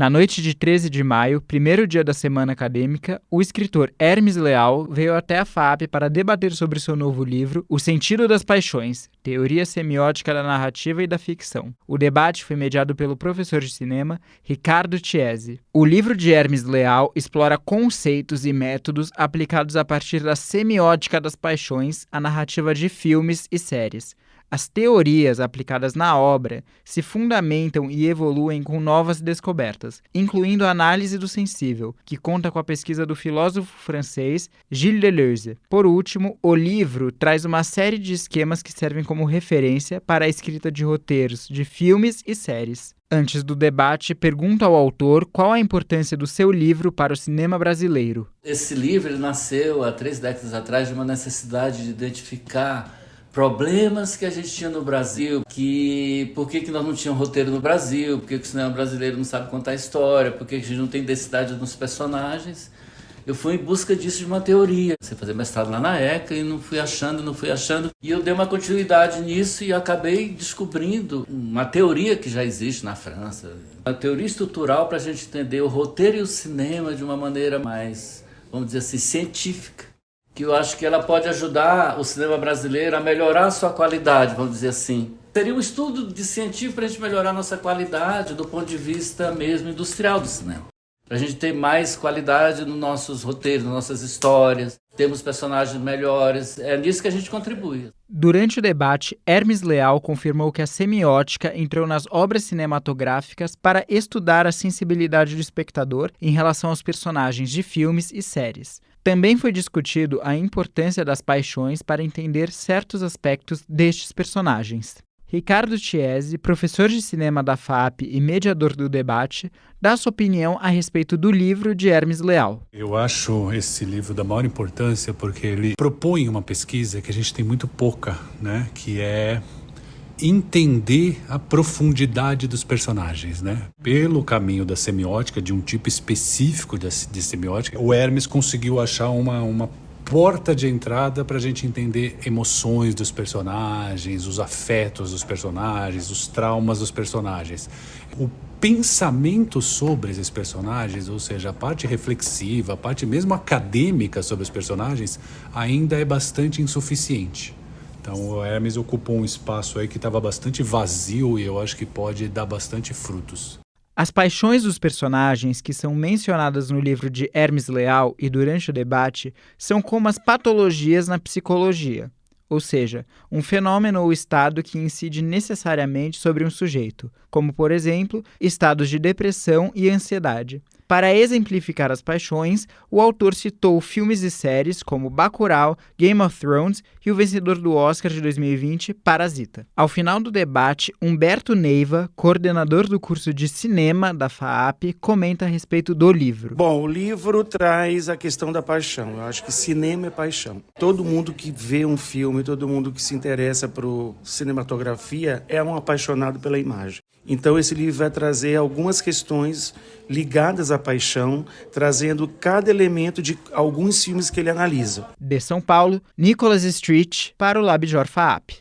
Na noite de 13 de maio, primeiro dia da semana acadêmica, o escritor Hermes Leal veio até a FAAP para debater sobre seu novo livro, O Sentido das Paixões, Teoria Semiótica da Narrativa e da Ficção. O debate foi mediado pelo professor de cinema Ricardo Chiesi. O livro de Hermes Leal explora conceitos e métodos aplicados a partir da semiótica das paixões à narrativa de filmes e séries. As teorias aplicadas na obra se fundamentam e evoluem com novas descobertas, incluindo a análise do sensível, que conta com a pesquisa do filósofo francês Gilles Deleuze. Por último, o livro traz uma série de esquemas que servem como referência para a escrita de roteiros de filmes e séries. Antes do debate, pergunto ao autor qual a importância do seu livro para o cinema brasileiro. Esse livro nasceu há 3 décadas atrás de uma necessidade de identificar problemas que a gente tinha no Brasil, por que nós não tínhamos roteiro no Brasil, por que o cinema brasileiro não sabe contar história, por que a gente não tem densidade nos personagens. Eu fui em busca disso de uma teoria. Você fazer mestrado lá na ECA e não fui achando. E eu dei uma continuidade nisso e acabei descobrindo uma teoria que já existe na França. Uma teoria estrutural para a gente entender o roteiro e o cinema de uma maneira mais, vamos dizer assim, científica. Que eu acho que ela pode ajudar o cinema brasileiro a melhorar a sua qualidade, vamos dizer assim. Seria um estudo de científico para a gente melhorar a nossa qualidade do ponto de vista mesmo industrial do cinema. Para a gente ter mais qualidade nos nossos roteiros, nas nossas histórias, termos personagens melhores, é nisso que a gente contribui. Durante o debate, Hermes Leal confirmou que a semiótica entrou nas obras cinematográficas para estudar a sensibilidade do espectador em relação aos personagens de filmes e séries. Também foi discutido a importância das paixões para entender certos aspectos destes personagens. Ricardo Chiesi, professor de cinema da FAAP e mediador do debate, dá sua opinião a respeito do livro de Hermes Leal. Eu acho esse livro da maior importância porque ele propõe uma pesquisa que a gente tem muito pouca, né? Que é entender a profundidade dos personagens, né? Pelo caminho da semiótica, de um tipo específico de semiótica, o Hermes conseguiu achar uma porta de entrada para a gente entender emoções dos personagens, os afetos dos personagens, os traumas dos personagens. O pensamento sobre esses personagens, ou seja, a parte reflexiva, a parte mesmo acadêmica sobre os personagens, ainda é bastante insuficiente. Então o Hermes ocupou um espaço aí que estava bastante vazio e eu acho que pode dar bastante frutos. As paixões dos personagens que são mencionadas no livro de Hermes Leal e durante o debate são como as patologias na psicologia, ou seja, um fenômeno ou estado que incide necessariamente sobre um sujeito, como, por exemplo, estados de depressão e ansiedade. Para exemplificar as paixões, o autor citou filmes e séries como Bacurau, Game of Thrones e o vencedor do Oscar de 2020, Parasita. Ao final do debate, Humberto Neiva, coordenador do curso de cinema da FAAP, comenta a respeito do livro. Bom, o livro traz a questão da paixão. Eu acho que cinema é paixão. Todo mundo que vê um filme, todo mundo que se interessa por cinematografia é um apaixonado pela imagem. Então esse livro vai trazer algumas questões ligadas à paixão, trazendo cada elemento de alguns filmes que ele analisa. De São Paulo, Nicholas Street para o LabJOR FAAP.